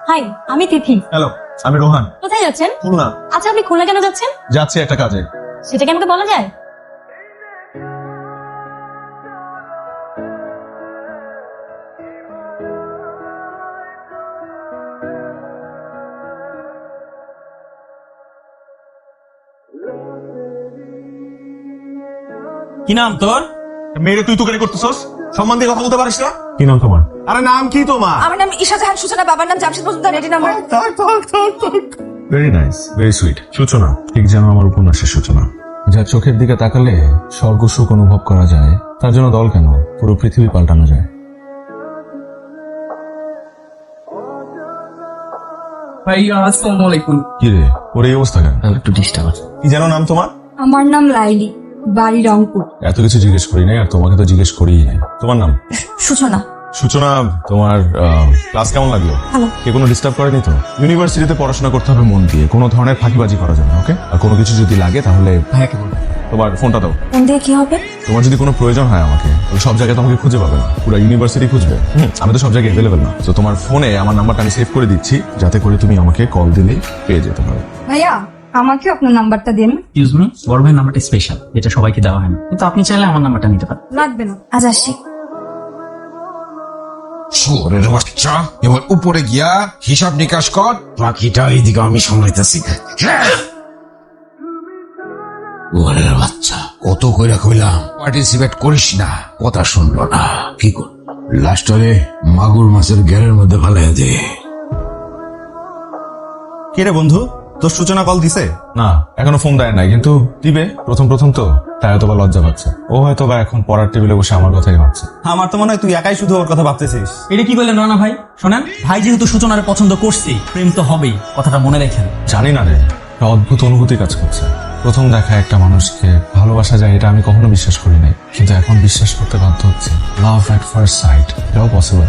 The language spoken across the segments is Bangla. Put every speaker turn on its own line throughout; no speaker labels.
হাই, আমি তিথি।
হ্যালো, আমি রোহান।
কোথায় যাচ্ছেন?
খুলনা।
আচ্ছা, আপনি খুলনা কেন যাচ্ছেন?
যাচ্ছি একটা কাজে।
সেটা কি আমাকে বলা যায়?
কি নাম তোর?
মেয়েরে তুই তুকারি করতেছস? সম্মান দিয়ে কথা বলতে পারিস না? কি নাম তোমার? আরে নাম কি তোমার?
আমার নাম ঈশা জাহান সূচনা, বাবার নাম জামশেদ মজুমদার, এটি number.
Very nice, very sweet. সূচনা, ঠিক যেন আমার উপন্যাসের সূচনা। যার চোখের দিকে তাকালে স্বর্গ সুখ অনুভব করা যায়, তার জন্য দল কেন, পুরো পৃথিবী পাল্টানো যায়।
ভাই আসসালামু আলাইকুম।
কি রে, ওর এই অবস্থা কেন?
একটু ডিস্টার্ব আছে।
কি যেন নাম তোমার?
আমার নাম লাইলি, বাড়ি রংপুর।
এত কিছু জিজ্ঞেস করি নাই, আর তোমাকে তো জিজ্ঞেস করি নাই। তোমার নাম?
সূচনা।
সূচনা, তোমার ক্লাস কেমন লাগলো?
ভালো।
কে কোনো ডিস্টার্ব করেনি তো? ইউনিভার্সিটিতে পড়াশোনা করতে হবে মন দিয়ে, কোনো ধরনের ফাঁকিবাজি করা যাবে না, ওকে? আর কোনো কিছু যদি লাগে তাহলে
ভাইয়াকে বল।
তোমার ফোনটা দাও।
ফোন দিয়ে কি হবে?
তোমার যদি কোনো প্রয়োজন হয় আমাকে, তাহলে সব জায়গায় তোমাকে খুঁজে পাবে না, পুরো ইউনিভার্সিটি খুঁজবে। আমি তো সব জায়গায় অ্যাভেলেবেল না, তো তোমার ফোনে আমার নাম্বারটা আমি সেভ করে দিচ্ছি, যাতে করে তুমি আমাকে কল দিলেই পেয়ে যেতে পারো।
ভাইয়া, আমাকে আপনার নাম্বারটা দিন।
এক্সকিউজ মি, বড় ভাই নাম্বারটা স্পেশাল, এটা সবাইকে দেওয়া হয় না, কিন্তু আপনি চাইলে আমার নাম্বারটা নিতে পারেন।
লাগবে না, আজ আসছি।
শুয়োরের বাচ্চা, এবার উপরে গিয়া হিসাব নিকাশ কর, বাকিটা এইদিকে আমি সামলাইতেছি। শুয়োরের বাচ্চা, কত কইরা কইলাম পার্টিসিপেট করিস না, কথা শুনলো না। কি কর, লাস্টরে মাগুর মাছের ঘেরের মধ্যে ফেলাই দে।
কে রে বন্ধু, তোর সূচনা কল দিছে?
না, এখনো ফোন দেয় নাই, কিন্তু দিবে। প্রথম প্রথম তো, তাই হয়তো বা লজ্জা পাচ্ছে। ও হয়তো বা এখন পড়ার টেবিলে বসে আমার কথাই ভাবছে।
আমার তো মনে হয় তুই একাই শুধু ওর কথা ভাবতেছিস।
এটা কি বললেন না ভাই? শোনেন, ভাই যেহেতু সূচনার পছন্দ করছি, প্রেম তো হবেই, কথাটা মনে রাখেন।
জানি না রে, একটা অদ্ভুত অনুভূতি কাজ করছে। প্রথম দেখা একটা মানুষকে ভালোবাসা যায়, এটা আমি কখনো বিশ্বাস করি নাই, কিন্তু এখন বিশ্বাস করতে বাধ্য হচ্ছে। লাভ এট ফার্স্ট সাইট, এটাও পসিবল।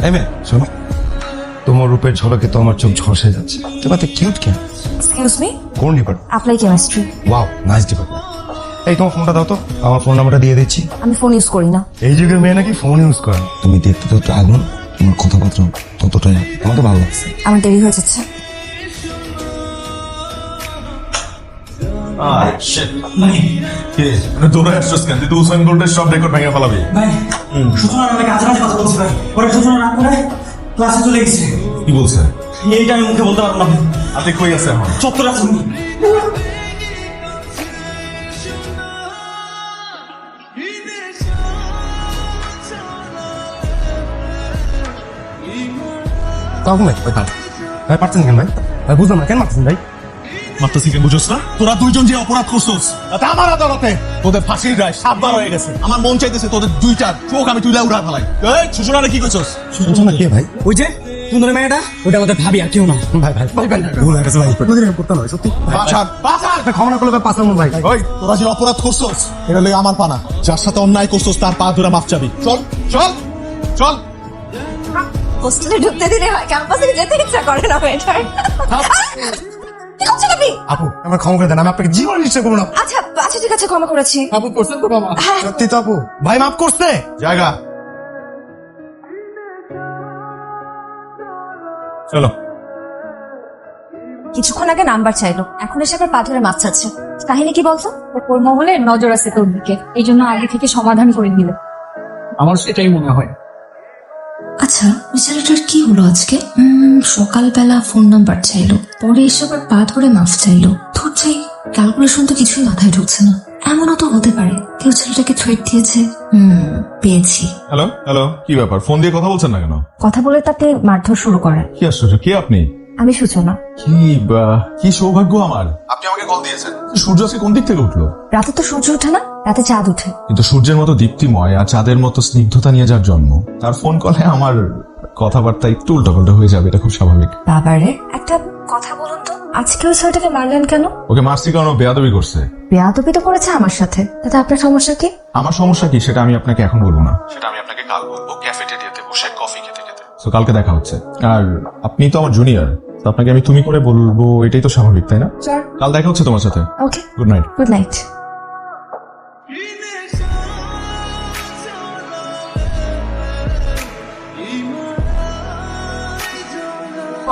এই মেয়ে, শোনো, তোমার রূপের ঝলকে তো আমার চোখ ঝলসে যাচ্ছে। তোমার তো কিউট কেন?
এক্সকিউজ মি,
কোন department?
Apply chemistry.
Wow, nice department. এই তোমার ফোনটা দাও তো, আমার ফোন নাম্বারটা দিয়ে দিচ্ছি।
আমি ফোন ইউজ করি না।
এই যুগের মেয়ে নাকি ফোন ইউজ করে? তুমি দেখতে তো একটু আগুন, তোমার কথাবার্তা ততটাই আমাকে ভালো লাগছে।
আমার দেরি হয়ে যাচ্ছে।
দৌড়ে আসছিস কেন? তুই তো উসাইন বোল্টের সব রেকর্ড ভেঙে ফেলাবি।
ভাই, সূচনার অনেক আজেবাজে কথা বলছে ভাই। পরে সূচনা না করে ক্লাসে চলে গেছে।
কি বলছে?
এইটা আমি মুখে বলতে পারবো না।
আপনি কই আছে এখন?
চত্বর আছে উনি।
তখন ভাই ভাই পারছেন কেন ভাই? ভাই বুঝলাম না, কেন মারছেন ভাই?
মাত্র থেকে বুঝোস না? তোরা দুইজন যে অপরাধ করছোস, তাতে আমার আদালতে তোদের ফাঁসির রায় 7 বার হয়ে গেছে। আমার মন চাইতেছে তোদের দুইটার চোখ আমি তুলে উড়া ফেলাই। এই সুষমারে কি কইছস?
সূচনা কে ভাই?
ওই যে সুন্দরী মেয়েটা, ওটা আমাদের ভাবি, আর কেউ না।
ভাই ভাই ভাই ভাই ভুল হয়ে গেছে ভাই, কোনোদিন এরকম করতে নয়, সত্যি।
বাছার বাছার
ক্ষমা না করলে ভাই পাঁচার মন ভাই।
ওই তোরা যে অপরাধ করছোস, এটা লই আমার পানা। যার সাথে অন্যায় করছোস তার পা ধরে মাফ চাবি। চল চল চল।
হোস্টেলে ঢুকতে দিলে হয়, ক্যাম্পাসে যেতে ইচ্ছা করে না মেয়েটার। কি করছেন আপনি?
আপু আমার ক্ষমা করে দেন, আমি আপনাকে জীবন নিশ্চয় করবো না।
আচ্ছা আচ্ছা, ঠিক আছে, ক্ষমা করেছি।
আপু করছেন তো বাবা? সত্যি তো আপু, ভাই মাফ করছে।
জায়গা চলো।
কিছুক্ষণ আগে নাম্বার চাইলো, এখন এসে আবার পা ধরে মাছ চাচ্ছে। কাহিনী কি বলতো? ওর মহলে নজর আছে তোর দিকে, এই জন্য আগে থেকে সমাধান করে দিল।
আমার সেটাই মনে হয়।
আচ্ছা, ওই ছেলেটার কি হলো আজকে? সকালবেলা ফোন নাম্বার চাইলো, পরে এসে আবার পা ধরে মাফ চাইলো। ধর চাই, ক্যালকুলেশন তো কিছুই মাথায় ঢুকছে না। এমনও তো হতে পারে কেউ ছেলেটাকে থ্রেট দিয়েছে। পেয়েছি।
হ্যালো হ্যালো, কি ব্যাপার? ফোন দিয়ে কথা বলছেন না কেন?
কথা বলে তাকে মারধর শুরু করে।
কি আশ্চর্য, কে আপনি?
আমি সূচনা।
কি সৌভাগ্য আমার, আপনি আমাকে কল দিয়েছেন। সূর্য আজকে কোন দিক থেকে উঠলো?
রাতে তো সূর্য ওঠে না, রাতে চাঁদ ওঠে।
কিন্তু সূর্যের মতো দীপ্তিময় আর চাঁদের মতো স্নিগ্ধতা নিয়ে যার জন্ম, তার ফোন কলে আমার কথাবার্তা একটু উল্টাপাল্টা হয়ে যাবে, এটা খুব স্বাভাবিক।
বাবারে, একটা কথা বলুন তো, আজকে ওই ছেলেটাকে মারলেন কেন?
ওকে মারছি কারণ ও বেয়াদবি করছে।
বেয়াদবি তো করেছে আমার সাথে, তাতে আপনার সমস্যা কি?
আমার সমস্যা কি সেটা আমি আপনাকে এখন বলবো না, সেটা আমি আপনাকে কাল বলবো, ক্যাফেটেরিয়াতে বসে কফি খেতে খেতে। তো কালকে দেখা হচ্ছে। আর আপনি তো আমার জুনিয়র, তো আপনাকে আমি তুমি করে বলবো, এটাই তো স্বাভাবিক, তাই না? কাল দেখা হচ্ছে তোমার সাথে।
Okay,
good night.
Good night.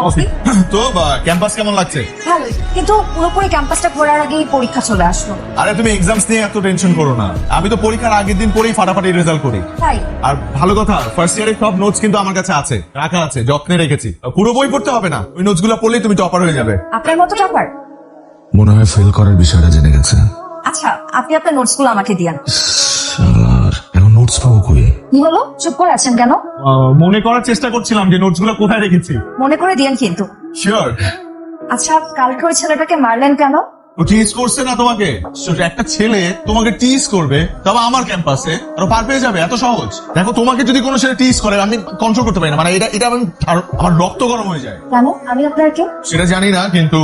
কফি
তো ক্যাম্পাস কেমন লাগছে?
ভালো, কিন্তু পুরোপুরি ক্যাম্পাসটা ঘোরার আগেই পরীক্ষা চলে আসলো।
আরে তুমি এক্সামস নিয়ে এত টেনশন করো না, আমি তো পরীক্ষার আগের দিন পরেই ফাটাফাটি রেজাল্ট করি।
তাই
আর ভালো কথা, ফার্স্ট ইয়ারের সব নোটস কিন্তু আমার কাছে আছে, রাখা আছে, যত্নে রেখেছি। পুরো বই পড়তে হবে না, ওই নোটস গুলো পড়লেই তুমি টপার হয়ে যাবে।
আপনার মতো টপার?
মনে হয় ফেল করার বিষয়টা জেনে গেছে।
আচ্ছা, আপনি আপনার নোটস গুলো আমাকে দিয়ান।
আর এখন নোটস পাবো কই?
কি হলো, চুপ করে আছেন কেন?
মনে করার চেষ্টা করছিলাম যে নোটস গুলো কোথায় রেখেছি।
মনে করে দিয়েন কিন্তু।
শিওর।
আচ্ছা, কালকে ওই ছেলেটাকে মারলেন কেন?
ও টিজ করছে না তোমাকে? একটা ছেলে তোমাকে টিজ করবে, তবে আমার ক্যাম্পাসে আর ও পার পেয়ে যাবে, এত সহজ? দেখো, তোমাকে যদি কোনো ছেলে টিজ করে আমি কন্ট্রোল করতে পারি না, মানে এটা আমার রক্ত গরম হয়ে যায়।
কেন? আমি আপনার কে?
সেটা জানি না, কিন্তু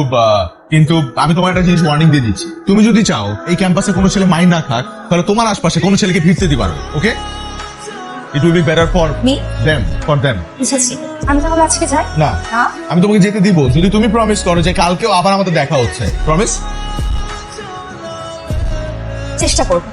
কিন্তু আমি তোমার একটা জিনিস ওয়ার্নিং দিয়ে দিচ্ছি। তুমি যদি চাও এই ক্যাম্পাসে কোনো ছেলে মাইন্ড না থাক, তাহলে তোমার আশপাশে কোনো ছেলেকে ভিড়তে দিবা না, okay? It will be better for
Me?
Them.
বুঝেছি। আমি তাহলে আজকে যাই?
না,
না?
আমি তোমাকে যেতে দিব যদি তুমি প্রমিস করো যে কালকেও আবার আমাদের দেখা হচ্ছে। প্রমিস?
চেষ্টা করবো।